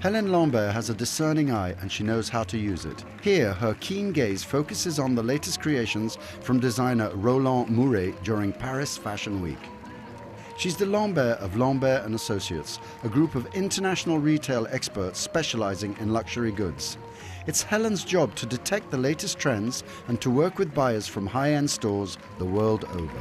Hélène Lambert has a discerning eye and she knows how to use it. Here, her keen gaze focuses on the latest creations from designer Roland Mouret during Paris Fashion Week. She's the Lambert of Lambert & Associates, a group of international retail experts specializing in luxury goods. It's Helene's job to detect the latest trends and to work with buyers from high-end stores the world over.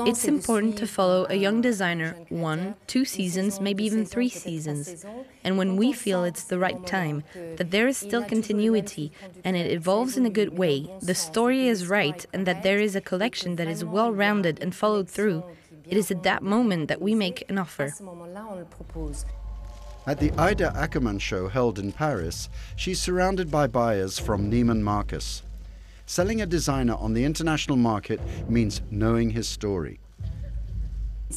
It's important to follow a young designer 1, 2 seasons, maybe even 3 seasons. And when we feel it's the right time, that there is still continuity and it evolves in a good way, the story is right, and that there is a collection that is well-rounded and followed through, it is at that moment that we make an offer. At the Ida Ackermann show held in Paris, she's surrounded by buyers from Neiman Marcus. Selling a designer on the international market means knowing his story. The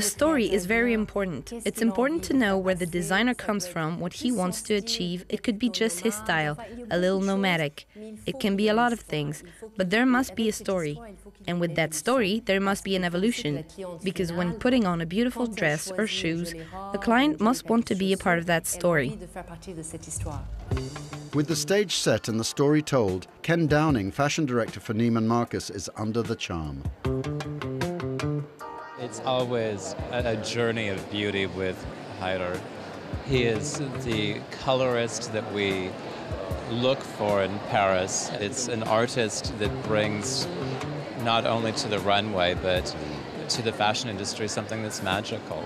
story is very important. It's important to know where the designer comes from, what he wants to achieve. It could be just his style, a little nomadic. It can be a lot of things, but there must be a story. And with that story, there must be an evolution. Because when putting on a beautiful dress or shoes, the client must want to be a part of that story. With the stage set and the story told, Ken Downing, fashion director for Neiman Marcus, is under the charm. It's always a journey of beauty with Haider. He is the colorist that we look for in Paris. It's an artist that brings not only to the runway, but to the fashion industry something that's magical.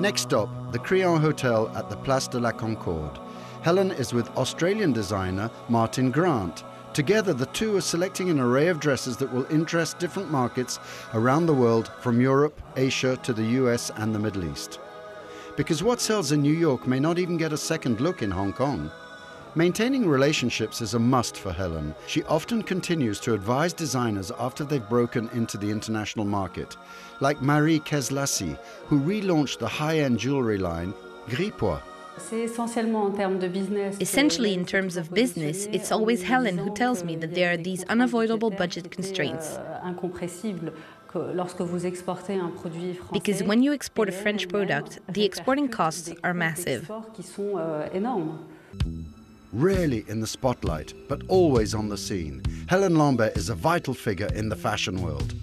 Next stop, the Crillon Hotel at the Place de la Concorde. Helen is with Australian designer Martin Grant. Together, the two are selecting an array of dresses that will interest different markets around the world, from Europe, Asia to the US and the Middle East. Because what sells in New York may not even get a second look in Hong Kong. Maintaining relationships is a must for Helen. She often continues to advise designers after they've broken into the international market, like Marie Keslassi, who relaunched the high-end jewelry line Gripois. Essentially, in terms of business, it's always Helen who tells me that there are these unavoidable budget constraints. Because when you export a French product, the exporting costs are massive. Rarely in the spotlight, but always on the scene, Hélène Lambert is a vital figure in the fashion world.